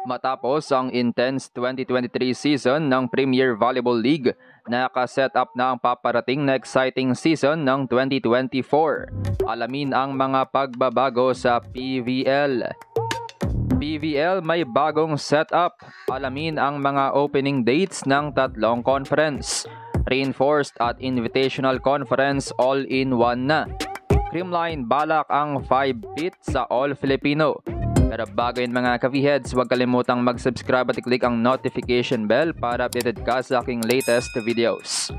Matapos ang intense 2023 season ng Premier Volleyball League, nakaset up na ang paparating na exciting season ng 2024. Alamin ang mga pagbabago sa PVL. PVL may bagong setup. Alamin ang mga opening dates ng tatlong conference. Reinforced at Invitational Conference all-in-one na. Creamline balak ang 5-pit sa All-Filipino. Pero bago yun mga ka-V-Heads, huwag kalimutang mag-subscribe at i-click ang notification bell para updated ka sa aking latest videos.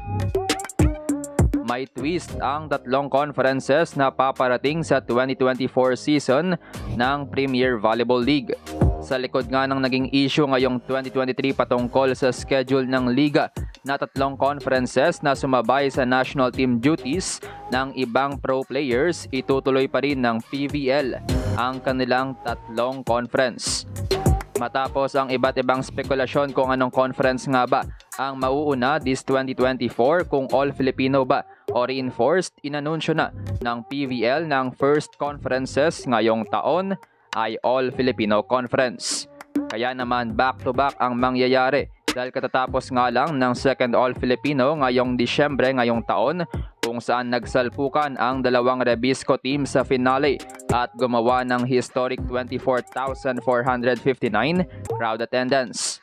May twist ang tatlong conferences na paparating sa 2024 season ng Premier Volleyball League. Sa likod nga ng naging issue ngayong 2023 patungkol sa schedule ng liga na tatlong conferences na sumabay sa national team duties ng ibang pro players, itutuloy pa rin ng PVL ang kanilang tatlong conference. Matapos ang iba't ibang spekulasyon kung anong conference nga ba ang mauuna this 2024, kung All-Filipino ba o Reinforced, inanunsyo na ng PVL ng first conferences ngayong taon ay All-Filipino Conference. Kaya naman back-to-back ang mangyayari dahil katatapos nga lang ng second All-Filipino ngayong Disyembre ngayong taon, kung saan nagsalpukan ang dalawang Rebisco team sa finale at gumawa ng historic 24,459 crowd attendance.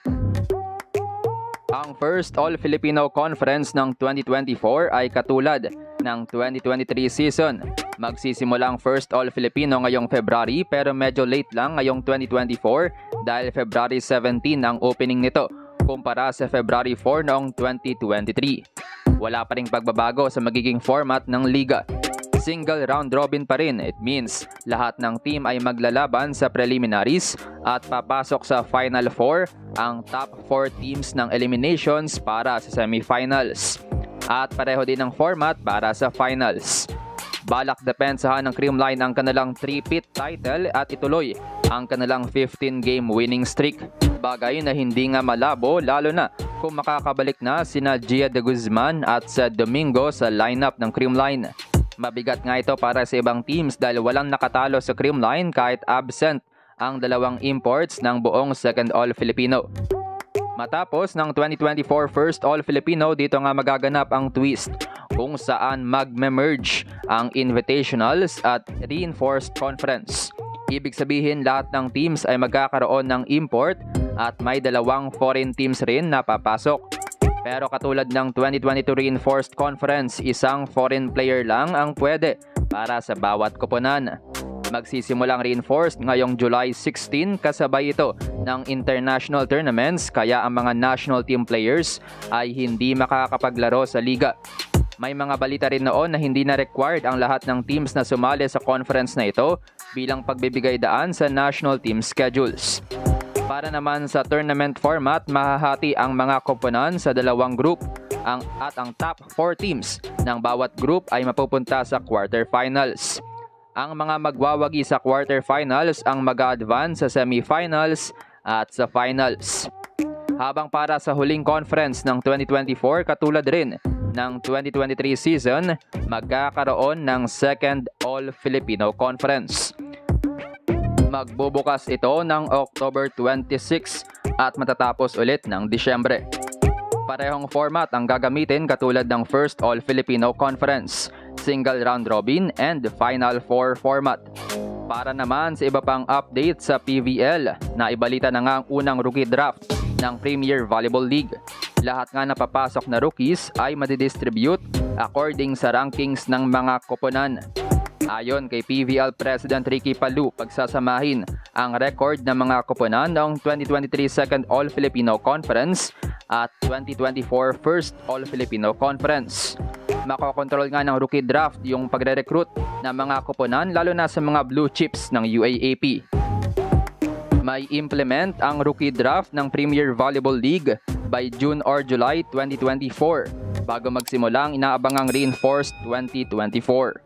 Ang first All-Filipino Conference ng 2024 ay katulad ng 2023 season. Magsisimulang first All-Filipino ngayong February pero medyo late lang ngayong 2024 dahil February 17 ang opening nito kumpara sa February 4 noong 2023. Wala pa ring pagbabago sa magiging format ng liga. Single round robin pa rin. It means lahat ng team ay maglalaban sa preliminaries at papasok sa Final 4 ang top 4 teams ng eliminations para sa semifinals. At pareho din ang format para sa finals. Balak depensahan ng Creamline ang kanilang 3-pit title at ituloy ang kanilang 15-game winning streak. Bagay na hindi nga malabo lalo na kung makakabalik na sina Gia de Guzman at Sed Domingo sa lineup ng Creamline. Mabigat nga ito para sa ibang teams dahil walang nakatalo sa Creamline kahit absent ang dalawang imports ng buong second All-Filipino. Matapos ng 2024 first All-Filipino, dito nga magaganap ang twist kung saan magme-merge ang Invitationals at Reinforced Conference. Ibig sabihin lahat ng teams ay magkakaroon ng import at may dalawang foreign teams rin na papasok. Pero katulad ng 2022 Reinforced Conference, isang foreign player lang ang pwede para sa bawat koponan. Magsisimulang Reinforced ngayong July 16, kasabay ito ng international tournaments kaya ang mga national team players ay hindi makakapaglaro sa liga. May mga balita rin noon na hindi na required ang lahat ng teams na sumali sa conference na ito bilang pagbibigay daan sa national team schedules. Para naman sa tournament format, mahahati ang mga koponan sa dalawang group at ang top 4 teams ng bawat group ay mapupunta sa quarterfinals. Ang mga magwawagi sa quarterfinals ang mag-advance sa semifinals at sa finals. Habang para sa huling conference ng 2024, katulad rin ng 2023 season, magkakaroon ng second All-Filipino Conference. Magbubukas ito ng October 26 at matatapos ulit ng Disyembre. Parehong format ang gagamitin katulad ng first All-Filipino Conference, single round robin and Final 4 format. Para naman sa iba pang update sa PVL, naibalita na nga ang unang rookie draft ng Premier Volleyball League. Lahat nga napapasok na rookies ay madidistribute according sa rankings ng mga koponan. Ayon kay PVL President Ricky Palu, pagsasamahin ang record ng mga koponan noong 2023 Second All-Filipino Conference at 2024 First All-Filipino Conference. Makokontrol nga ng rookie draft yung pagre-recruit ng mga koponan lalo na sa mga blue chips ng UAAP. May implement ang rookie draft ng Premier Volleyball League by June or July 2024 bago magsimulang inaabangang Reinforced 2024.